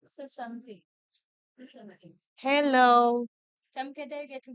So something. Hello. Some can I get to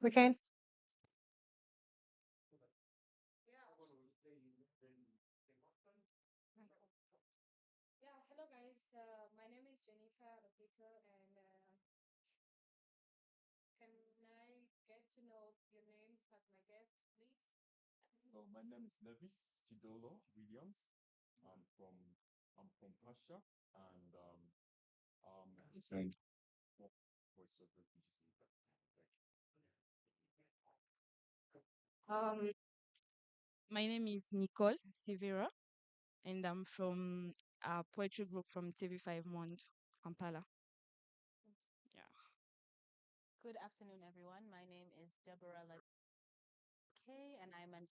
we can. Yeah, hello guys. My name is Jennifer Lopito, and can I get to know your names as my guests, please? Um, my name is Nicole Sivera, and I'm from a poetry group from TV5 Mond, Kampala. Yeah. Good afternoon, everyone. My name is Deborah Kay, and I'm an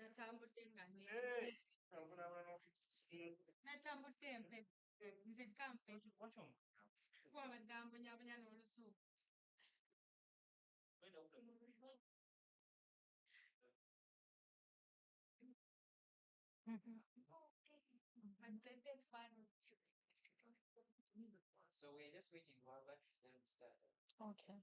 Natambutengane. Natambutempe. Nze kampe. Kuba badambunya n'olusuku. Badde fun. Okay.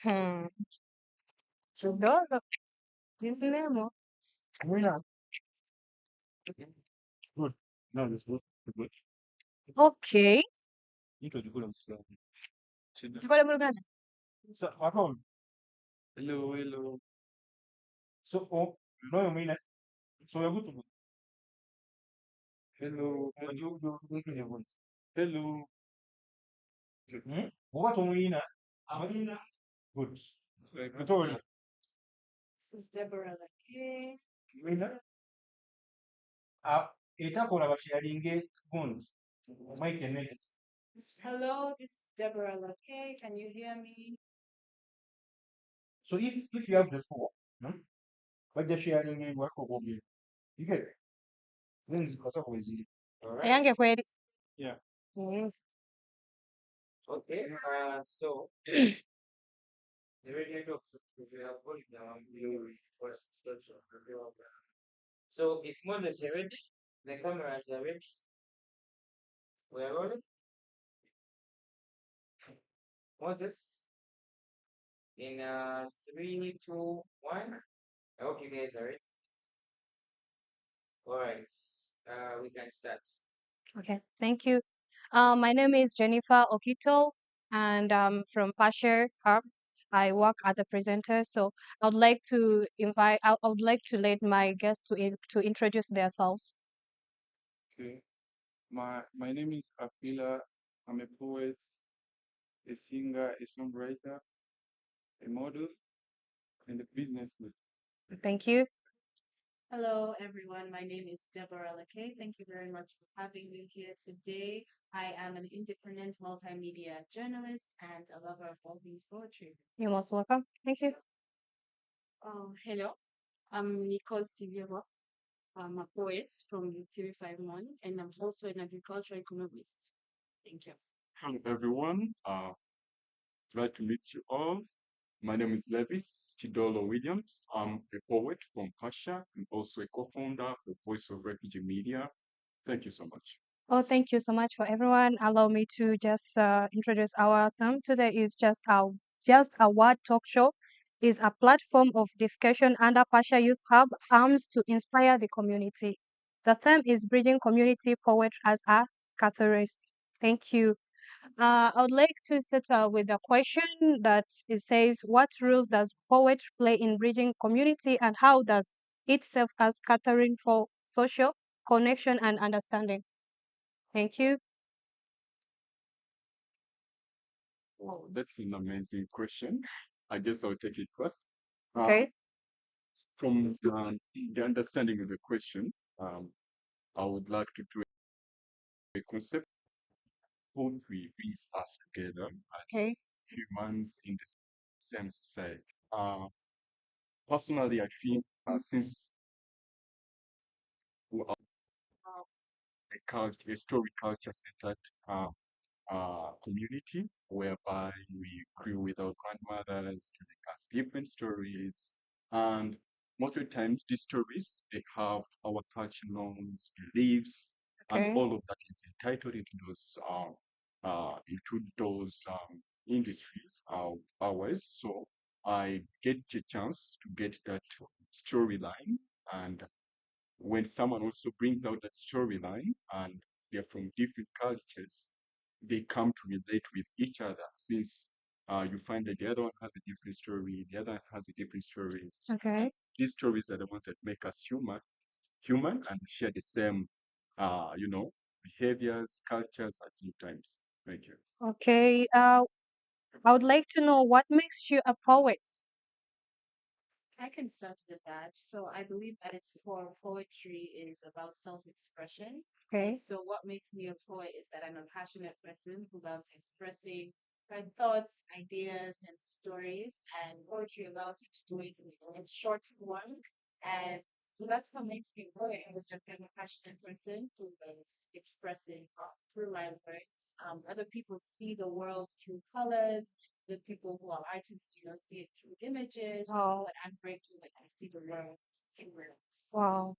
Hmm. Kidogo. Jinsi nemo. Good. No, that's good. Good. Okay. Into the good of stuff. Tukole mu Luganda. So, hello, hello. So, you know you mean it. So you're good to go. Hello, you making your voice. Hello. What you mean? Good. I told you. This is Deborah Lake. Mean it. Itakola basharinge guns. Mike and Nick. Hello, this is Deborah Lake. Can you hear me? So if you have the four, what just sharing in work over here. You get it. Then it's because of easy. Yange kweli. Yeah. Mm. Okay, so the radio talks if you have put it down, you request description. So if Moses is ready, the cameras are ready. We are rolling. Moses in 3, 2, 1. I hope you guys are ready. All right, we can start. Okay, thank you. My name is Jennifer Okito, and I'm from Pasher Hub. I work as a presenter, so I would like to I would like to let my guests to introduce themselves. Okay. My name is Apila. I'm a poet, a singer, a songwriter, a model, and a businessman. Thank you. Hello, everyone. My name is Deborah Lake. Thank you very much for having me here today. I am an independent multimedia journalist and a lover of all things poetry. You're most welcome. Thank you. Hello, I'm Nicole Silvera. I'm a poet from TV5 One, and I'm also an agricultural economist. Thank you. Hello, everyone. Glad to meet you all. My name is Levis Chidolo Williams. I'm a poet from Pasha and also a co-founder of Voice of Refugee Media. Thank you so much. Oh, thank you so much for everyone. Allow me to just introduce our theme today is just a word talk show is a platform of discussion under Pasha Youth Hub aims to inspire the community. The theme is bridging community poetry as a catalyst. Thank you. I would like to start with a question that it says, what roles does poetry play in bridging community and how does it serve as catering for social connection and understanding? Thank you. Wow, that's an amazing question. I guess I'll take it first. Okay. From the understanding of the question, I would like to do a concept poetry brings us together as Okay. humans in the same society. Personally, I think since we are a story culture centered community whereby we grew with our grandmothers telling us different stories. And most of the times, these stories, they have our culture norms, beliefs, and Okay. all of that is entitled into those industries of ours. So I get a chance to get that storyline, and when someone also brings out that storyline and they're from different cultures, they come to relate with each other since you find that the other one has a different story, the other one has a different stories. And Okay. these stories are the ones that make us human and share the same, behaviors, cultures at some times. Thank you. Okay. I would like to know what makes you a poet. I can start with that. So I believe at its core, poetry is about self-expression. Okay. And so what makes me a poet is that I'm a passionate person who loves expressing my thoughts, ideas, and stories. And poetry allows you to do it in short form. And so that's what makes me a poet, is that I'm a passionate person who loves expressing through my words. Other people see the world through colors. The people who are artists, see it through images, Wow. but I'm grateful that I see the world through words. Wow.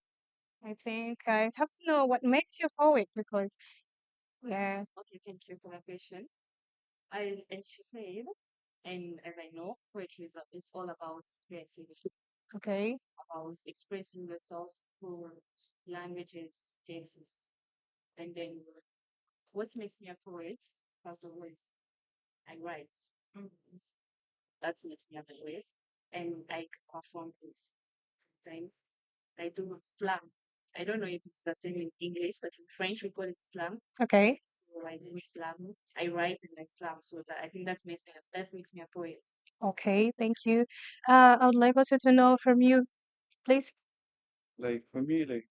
I think I have to know what makes you a poet because yeah. Okay, thank you for the question. As she said, and as I know, poetry is all about creativity, Okay. about expressing yourself through languages, texts, and then what makes me a poet, first of all, is I write. Mm. That makes me a poet, and I can perform it sometimes. I do slam. I don't know if it's the same in English, but in French we call it slam. Okay. So I do slam. I write and I slam. So that I think that makes me a poet. Okay. Thank you. I would like also to know from you, please. Like for me, like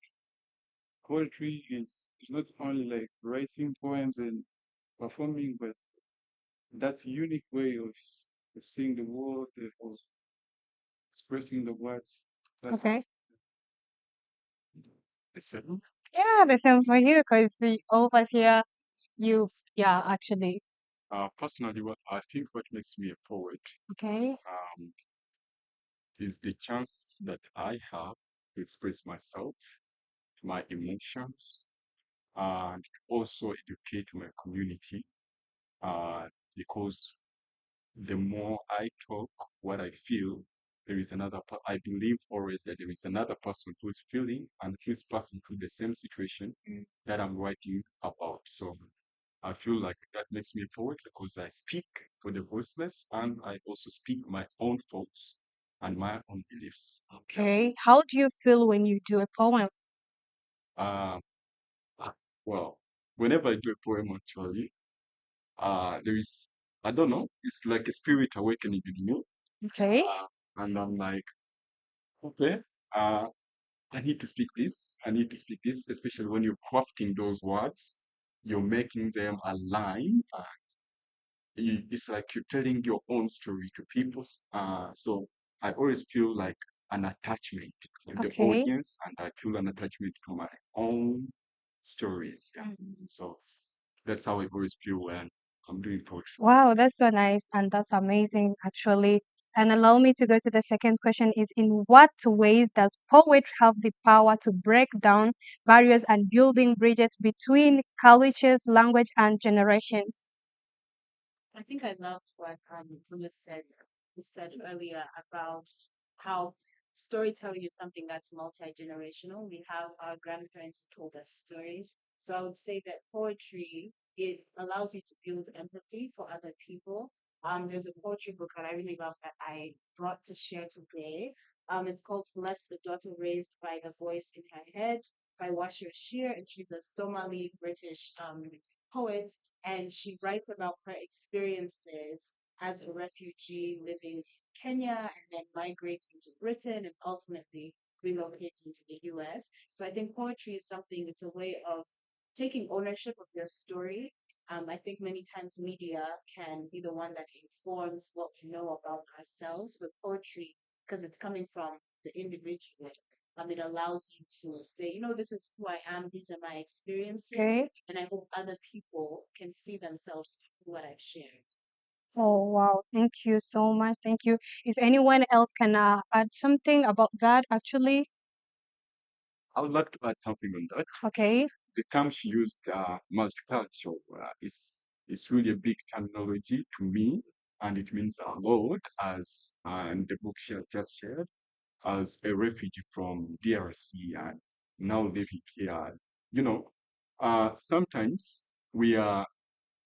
poetry is not only like writing poems and performing, but that's a unique way of seeing the world, of expressing the words. That's Okay. The second, Yeah, the same for you because all of us here, you, yeah, actually. personally, what I think what makes me a poet Okay. um, is the chance that I have to express myself, my emotions, and also educate my community. Uh, because the more I talk what I feel, there is I believe always that there is another person who is feeling and who is passing through the same situation that I'm writing about. So I feel like that makes me a poet because I speak for the voiceless and I also speak my own thoughts and my own beliefs. Yeah. Okay. How do you feel when you do a poem? Uh, well, whenever I do a poem, actually, there is, I don't know, it's like a spirit awakening in me. Okay. And I'm like, okay, uh, I need to speak this. I need to speak this, especially when you're crafting those words, you're making them align. It's like you're telling your own story to people. So I always feel like an attachment to the Okay. audience, and I feel an attachment to my own stories. Yeah. So that's how I always feel when I'm doing poetry. Wow, that's so nice and that's amazing actually. And allow me to go to the second question is in what ways does poetry have the power to break down barriers and building bridges between cultures, language, and generations? I think I loved what Luna said. You said earlier about how storytelling is something that's multi-generational. We have our grandparents who told us stories. So I would say that poetry, it allows you to build empathy for other people. There's a poetry book that I really love that I brought to share today. It's called Bless the Daughter Raised by the Voice in Her Head by Washer Shear, and she's a Somali British poet, and she writes about her experiences as a refugee living in Kenya and then migrating to Britain and ultimately relocating to the US. So I think poetry is something, it's a way of taking ownership of your story. I think many times media can be the one that informs what we know about ourselves, but poetry, because it's coming from the individual, It allows you to say, this is who I am, these are my experiences, Okay. and I hope other people can see themselves in what I've shared. Oh, wow. Thank you so much. Thank you. Is anyone else can add something about that actually? I would like to add something on that. Okay. The term she used, multicultural, is really a big terminology to me, and it means a lot, as in the book she had just shared, as a refugee from DRC and now living here. You know, sometimes we are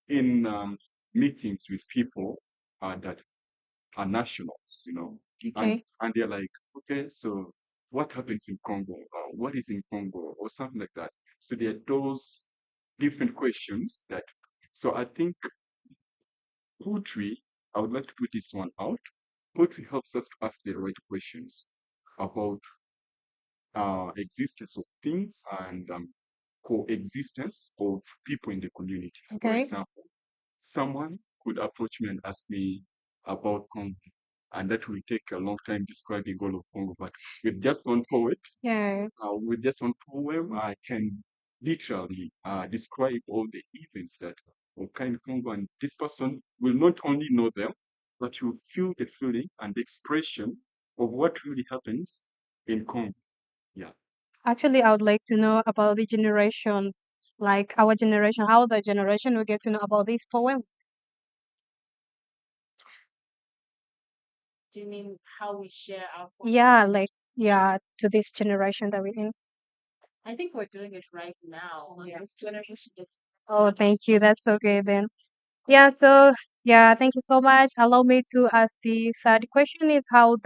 in meetings with people that are nationals, Okay. and they're like, okay, so what happens in Congo? Or what is in Congo? Or something like that. So there are those different questions that, so I think poetry, I would like to put this one out. Poetry helps us to ask the right questions about existence of things and coexistence of people in the community. For Okay. example, someone could approach me and ask me about Congo, and that will take a long time describing all of Congo. But with just one poet, Yeah. with just one poem, I can literally describe all the events that occur in Congo, and this person will not only know them, but you feel the feeling and the expression of what really happens in Congo. Yeah. Actually, I would like to know about the generation, like our generation, how the generation will get to know about this poem. Do you mean how we share our Yeah, poems? like, yeah, to this generation that we're in. I think we're doing it right now. This generation is Oh, thank you. That's okay then. Yeah, so yeah, thank you so much. Allow me to ask the third question is how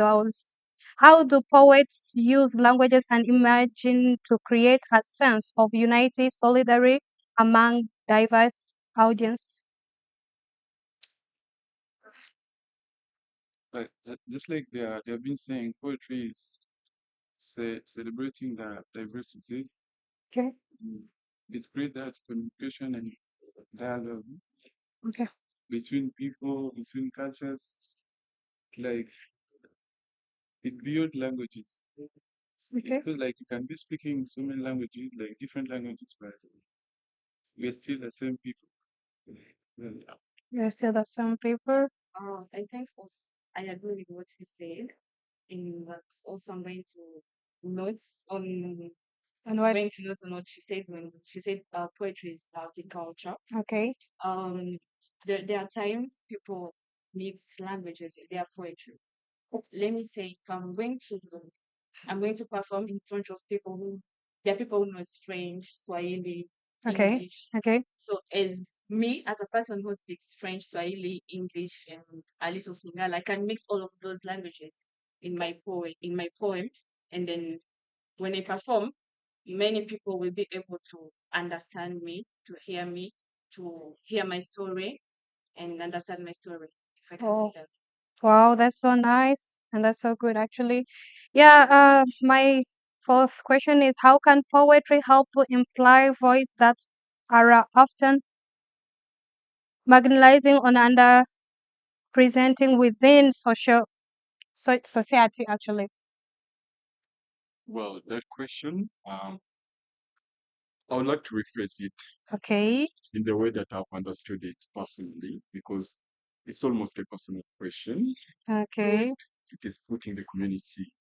do poets use languages and imagine to create a sense of unity, solidarity among diverse audience? Just like they've been saying, poetry is celebrating the diversities. Okay, Mm. It creates that communication and dialogue okay, between people, between cultures, like it beyond languages. okay. It feels like you can be speaking so many languages, like different languages, but we're still the same people. Yeah. You still have some paper? I think also I agree with what he said. In that also I'm going to notes on And what? going to note on what she said when she said poetry is multicultural. Okay, Um, there are times people mix languages in their poetry. Let me say, if I'm going to perform in front of people who, there are people who know French, Swahili, okay, English. okay. So as me, as a person who speaks French, Swahili, English, and a little Lingala, I can mix all of those languages in my poem, and then when I perform, many people will be able to understand me, to hear my story, and understand my story. If I can say Oh, that. wow, that's so nice and that's so good actually. Yeah, my fourth question is how can poetry help to imply voice that are often marginalizing or under presenting within society actually? Well, that question, I would like to rephrase it Okay, in the way that I've understood it personally, because it's almost a personal question. okay, It is putting the community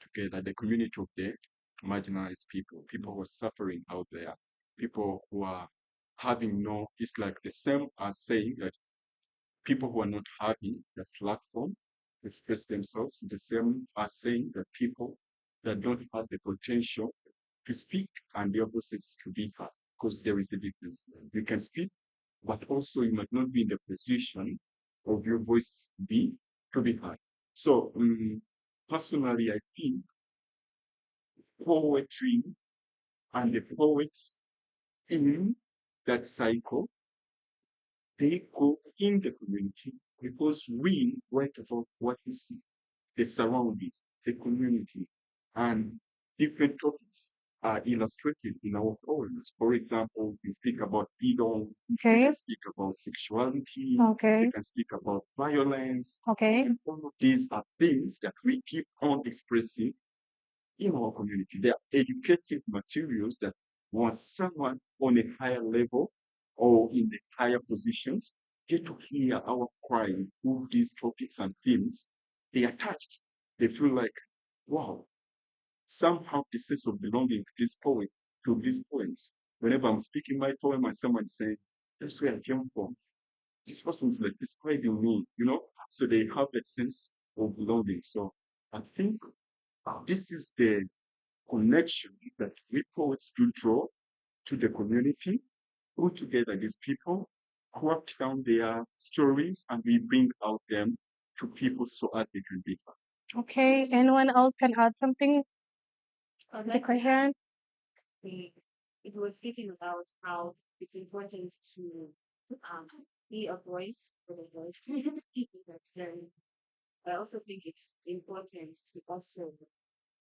together, the community of the marginalized people, people who are suffering out there, people who are having no, it's like the same as saying that people who are not having the platform to express themselves, the same as saying that people that don't have the potential to speak and the opposites to be heard, because there is a difference. You can speak, but also you might not be in the position of your voice be to be heard. So personally, I think poetry and the poets in that cycle, they go in the community because we write about what we see, the surroundings, the community, and different topics are illustrated in our poems. For example, we speak about freedom, we okay, can speak about sexuality, okay, we can speak about violence. okay, And all of these are things that we keep on expressing in our community. They are educative materials that once someone on a higher level or in the higher positions get to hear our cry through these topics and themes, they are touched. They feel like, wow, some have the sense of belonging to this poem, to these poems. Whenever I'm speaking my poem and someone say, that's where I came from. This person is like describing me, you know? So they have that sense of belonging. So I think this is the connection that we poets do draw to the community, put together these people, craft down their stories, and we bring out them to people so as they can be heard. Okay, anyone else can add something I'd to the like to question? we it was speaking about how it's important to um be a voice for the voice. That's very I also think it's important to also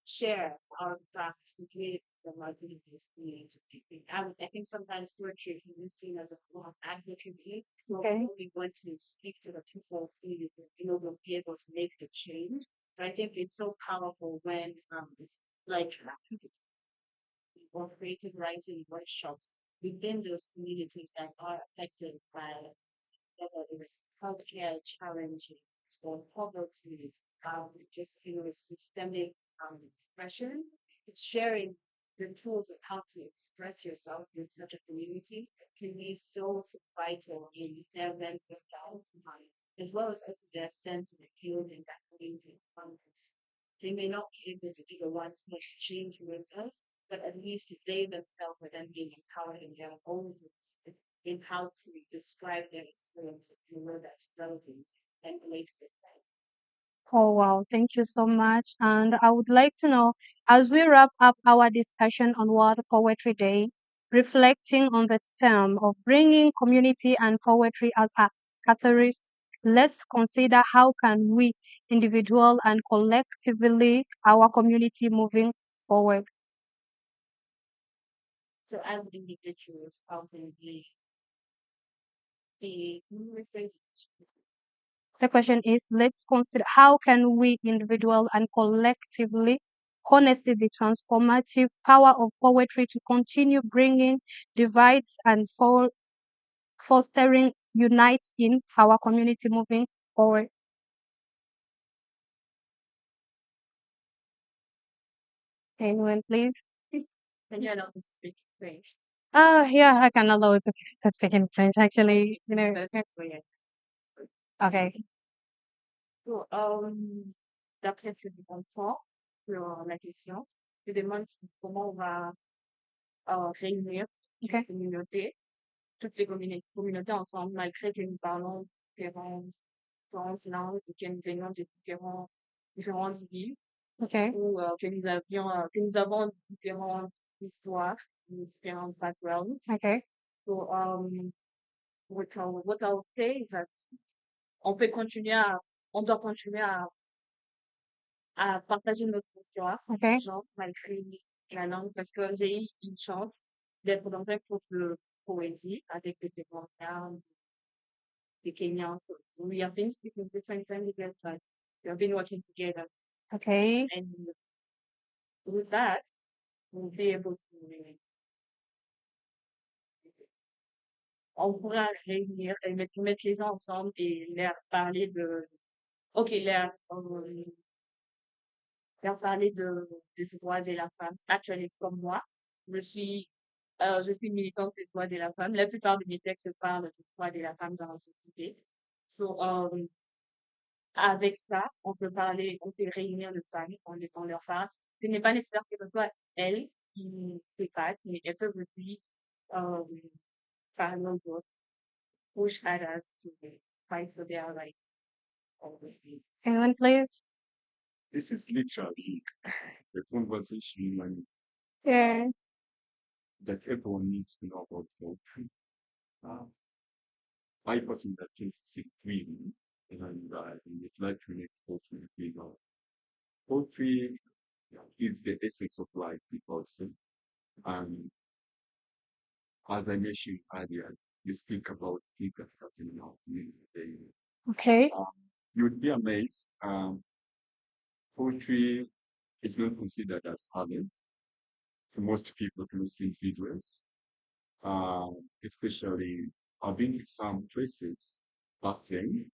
share our facts with the marginalized community. I think sometimes poetry can be seen as a form of advocacy. We Okay. only want to speak to the people who will be able to make the change. But I think it's so powerful when like or creative writing workshops within those communities that are affected by whether it's healthcare challenges or poverty, just systemic pressure. It's sharing the tools of how to express yourself in such a community can be so vital in their mental health, as well as also their sense of appeal in that community context. They may not be able to do the one to make change with us, but at least they themselves are then being empowered in their own ways in how to describe their experience in a way that's relevant and relatable. Oh, wow. Thank you so much. And I would like to know, as we wrap up our discussion on World Poetry Day, reflecting on the theme of bringing community and poetry as a catalyst, let's consider how can we, individual and collectively, our community moving forward. So as individuals, how can we be rephrase The question is, let's consider how can we, individual and collectively, harness the transformative power of poetry to continue bringing divides and fostering unites in our community moving forward. Anyone, please? when you're not speak French? Yeah, I can allow it to speak in French, actually, you know. Yeah. Okay. So, d'après ce que je comprends sur la question, je demande comment on va réunir Okay. toutes les communautés ensemble, malgré que nous parlons différentes langues et que nous venons de différentes villes, Okay. ou que nous avons différentes histoires, différents backgrounds. Okay. So, what I would say is that on peut continuer on doit continuer à partager notre histoire, Okay. genre, malgré la langue, parce que j'ai eu une chance d'être dans un groupe de poésie avec des Témoins, des Kenyans. So we have been speaking different languages, but we have been working together. Okay. And with that, we'll be able to on pourra réunir et mettre les gens ensemble et leur parler leur parler des droits de la femme. Actually, comme moi, je suis militante des droits de la femme. La plupart de mes textes parlent des droits de la femme dans la société. So, avec ça, on peut réunir les femmes, on leur parle. Ce n'est pas nécessaire que ce soit elles qui débattent, mais elles peuvent aussi parler aux autres, push others to fight for their rights. Anyone, please? This is literally the conversation Yeah. that everyone needs to know about poetry. I personally think it's dream, and I would like to make poetry bigger. Poetry is the essence of life because, as I mentioned earlier, you speak about things that happen in our community. Okay. You would be amazed. Poetry it's not considered as talent to most people, to most individuals. Especially I've been to some places back then,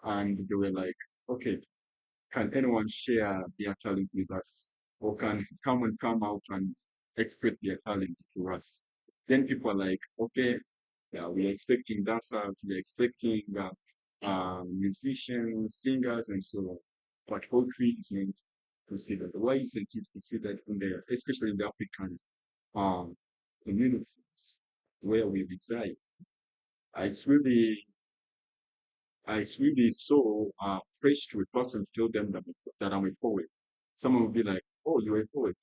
and they were like, okay, can anyone share their talent with us? Or can someone come out and express their talent to us? Then people are like, okay, yeah, we are expecting dancers, we are expecting musicians, singers, and so on. But poetry is meant to see that. Why isn't it to see that in the, especially in the African um, communities where we reside? It's really it's really so fresh to a person to tell them that I'm a poet. Someone will be like, "Oh, you're a poet,"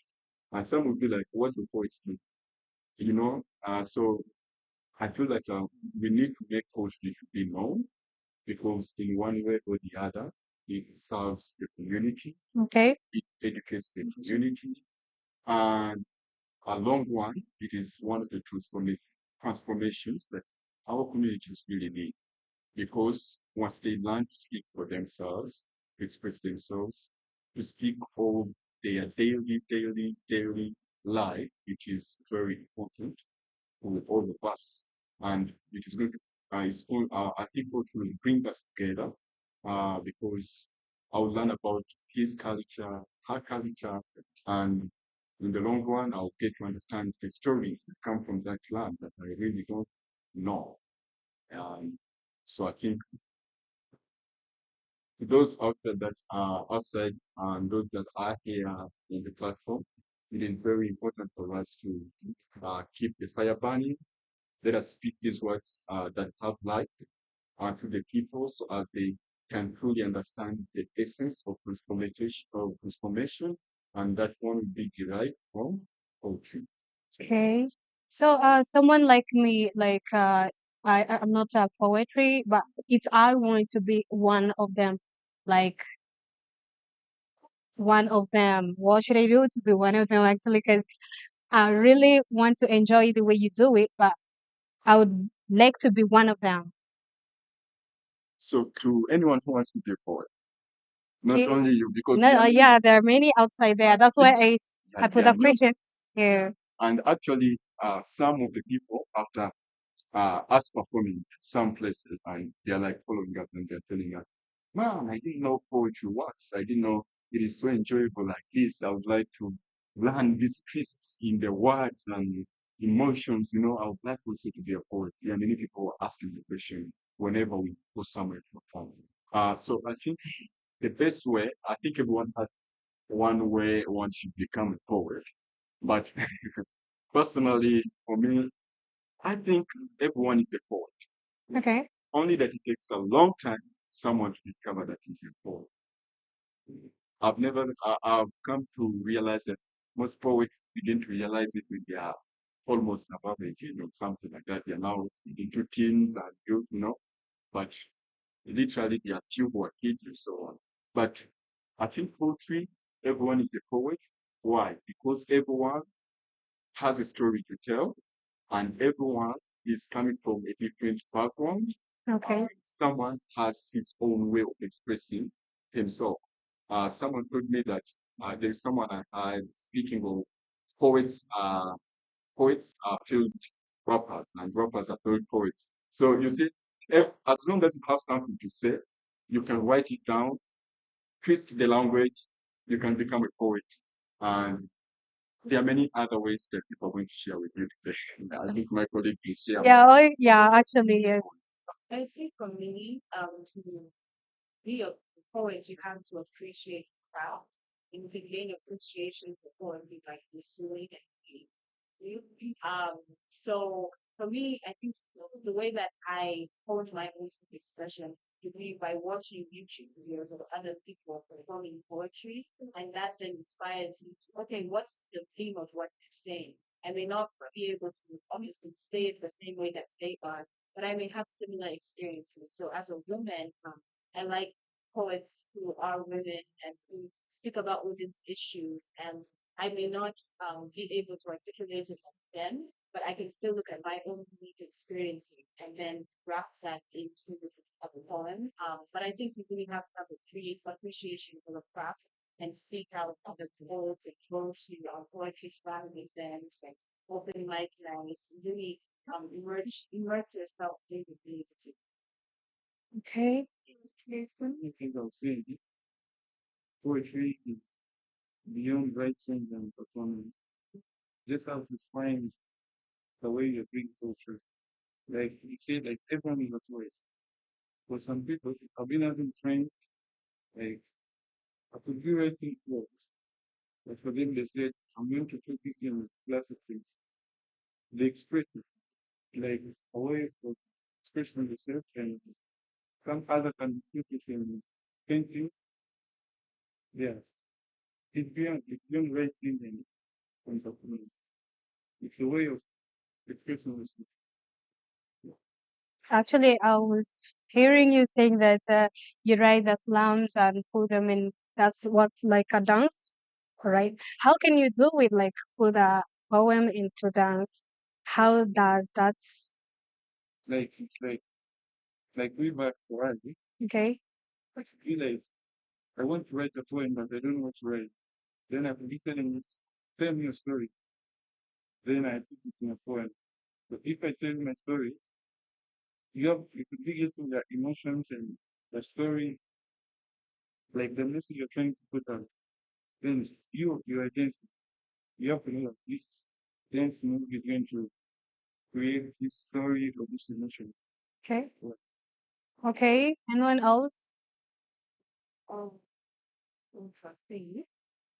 and some will be like, "What do poets do?" You know. So I feel like we need to make poetry to be known because in one way or the other, it serves the community, Okay. it educates the community, and a long one, it is one of the transformations that our communities really need. Because once they learn to speak for themselves, to express themselves, to speak of their daily life, which is very important for all of us. And it is going to, I think what will bring us together, because I'll learn about his culture, her culture, and in the long run, I'll get to understand the stories that come from that land that I really don't know. Um, so I think to those outside that are outside and those that are here in the platform, it is very important for us to keep the fire burning. Let us speak these words that have life to the people so as they can truly understand the essence of transformation, and that one will be derived from poetry. Okay. So, someone like me, like, I'm not a poetry, but if I want to be one of them, like one of them, what should I do to be one of them? Actually, because I really want to enjoy the way you do it, but I would like to be one of them. So to anyone who wants to be a poet, not Eh, only you, because No, there are many, yeah, there are many outside there. That's why I put there are a many. question. Yeah. And actually, some of the people after us performing some places and they're like following us and they're telling us, man, I didn't know poetry works. I didn't know it is so enjoyable like this. I would like to learn these twists in the words and emotions. I would like also to be a poet. Yeah, many people were asking the question whenever we go somewhere to perform. So I think the best way, I think everyone has one way one should become a poet. But personally, for me, I think everyone is a poet. Okay. Only that it takes a long time someone to discover that he's a poet. I've come to realize that most poets begin to realize it when they are almost above 18 or something like that. They're now into teens and youth. But literally they are still who are kids and so on. But I think poetry, everyone is a poet. Why? Because everyone has a story to tell and everyone is coming from a different background. Okay. Someone has his own way of expressing himself. Someone told me that there's someone speaking of poets. Poets are filled rappers, and rappers are filled poets. So you see, as long as you have something to say, you can write it down, twist the language, you can become a poet. And there are many other ways that people are going to share with you today. I think my colleague will share Yeah. more. Oh, yeah. Actually, yes. I'd say for me, to be a poet, you have to appreciate craft. And you can gain appreciation for poetry by pursuing and reading. So for me, I think the way that I hold my voice of expression would be by watching YouTube videos of other people performing poetry, and that then inspires you to, okay, what's the theme of what they're saying? I may not be able to obviously say it the same way that they are, but I may have similar experiences. So as a woman, I like poets who are women and who speak about women's issues. And I may not be able to articulate it then, but I can still look at my own unique experiences and then wrap that into a poem. But I think you really have to have a create appreciation for the craft and seek out other poets and go to poetry slam events and open mic nights, really immerse yourself in the community. Okay. I think I'll say poetry is beyond writing and performing. Just have to find the way you bring culture. Like you say, like everyone is a poet. For some people, I've been having friends, like I could be writing works, but for them they said, I'm going to put it in classic things. They express it like a way of expressing yourself and some other can put it in paintings. Yeah. It's beyond writing and performing. It's a way of expressing yourself. Actually, I was hearing you saying that you write the slams and put them in. That's what like a dance, right? How can you do it? Like put a poem into dance. How does that? Like it's like way back for us, Okay. I feel like I want to write a poem but I don't know what to write. Then I've been telling tell me a story. Then I put it in a poem. But if I tell my story, you could be getting the emotions and the story, like the message you're trying to put out. Then you are dancing. You have to know that this dance move is going to create this story or this emotion. Okay. Yeah. Okay. Anyone else? Oh, interesting.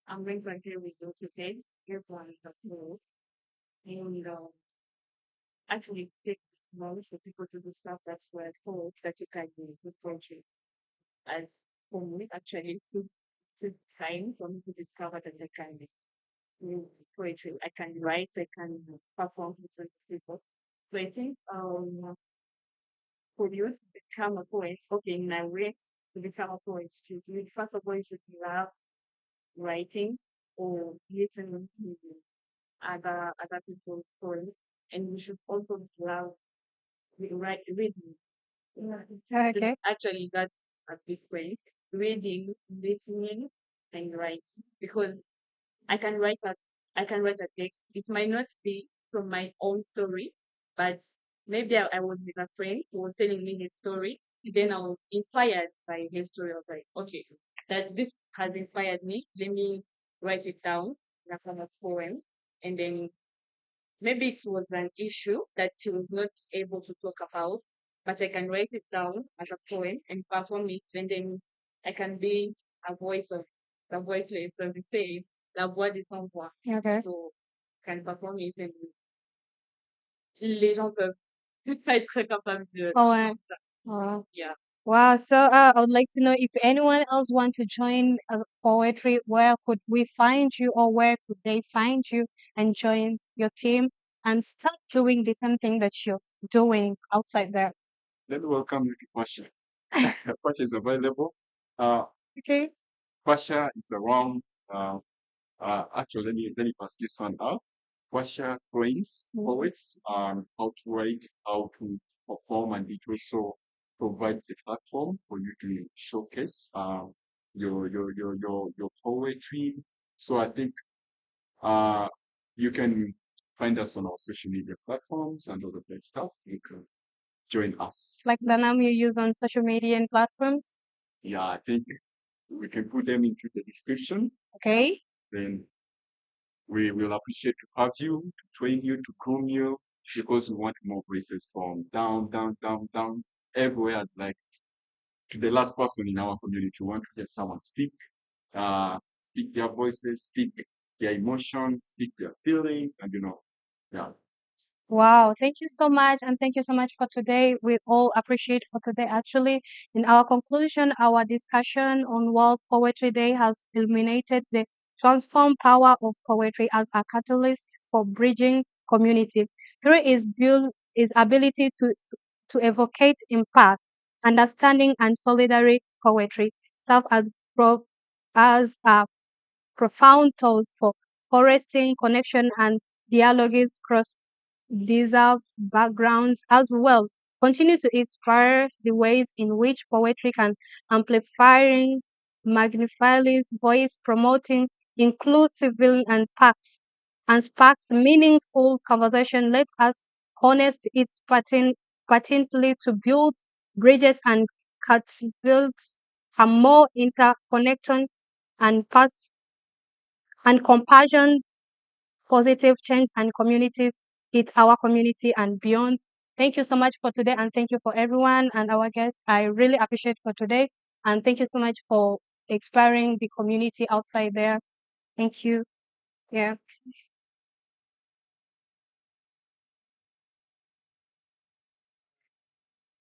I'm going to agree with those who said your plan is approval. And actually take knowledge for people to do stuff that's where hope that you can do with poetry. As for me, actually, took time for me to discover that I can do poetry. I can write, I can perform with other people. So I think for you to become a poet, okay, in my way to become a poet, you first of all you should love writing or listening to other people's stories, and you should also love reading. Yeah, Okay. actually that's a big way. Reading, listening, and writing. Because I can write a I can write a text. It might not be from my own story, but maybe I was with a friend who was telling me his story. Then I was inspired by his story. I was like, okay, that this has inspired me. Let me write it down in a form of poem. And then maybe it was an issue that he was not able to talk about, but I can write it down as a poem and perform it, and then I can be a voice of the voiceless, as they say, la voix des sans voix. Okay. So can perform it and les gens peuvent être capables de Oh, uh, ça. wow. Yeah. Wow. So I would like to know if anyone else want to join poetry, where could we find you or where could they find you and join your team and start doing the same thing that you're doing outside there? Let me welcome you to Pasha. Pasha is available. Okay. Pasha is around. Actually, let me pass this one out. Pasha trains Mhm. poets on how to write, how to perform, and it also provides a platform for you to showcase your poetry. So I think uh you can find us on our social media platforms and all the great stuff. You can join us. Like the name you use on social media and platforms. Yeah, I think we can put them into the description. Okay. Then we will appreciate to have you, to train you, to groom you, because we want more voices from down, down, down, down, everywhere. Like to the last person in our community, we want to hear someone speak their voices, speak their emotions, speak their feelings, and yeah. Wow, thank you so much. And thank you so much for today. We all appreciate for today. Actually, in our conclusion, our discussion on World Poetry Day has illuminated the transformed power of poetry as a catalyst for bridging community through its ability to evocate impact, understanding, and solidarity. Poetry serve as a profound tools for foresting connection and dialogues across deserves backgrounds as well. Continue to inspire the ways in which poetry can amplifying magnifies voice, promoting inclusively and sparks meaningful conversation. Let us honest its patently to build bridges and cultivate a more interconnection and pass and compassion, positive change and communities, it's our community and beyond. Thank you so much for today and thank you for everyone and our guests. I really appreciate for today and thank you so much for inspiring the community outside there. Thank you. Yeah.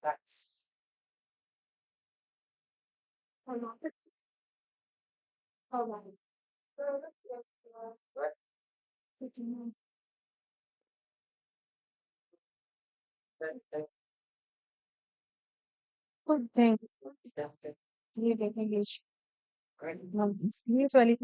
That's Good thing. that, You get English. great. Usually,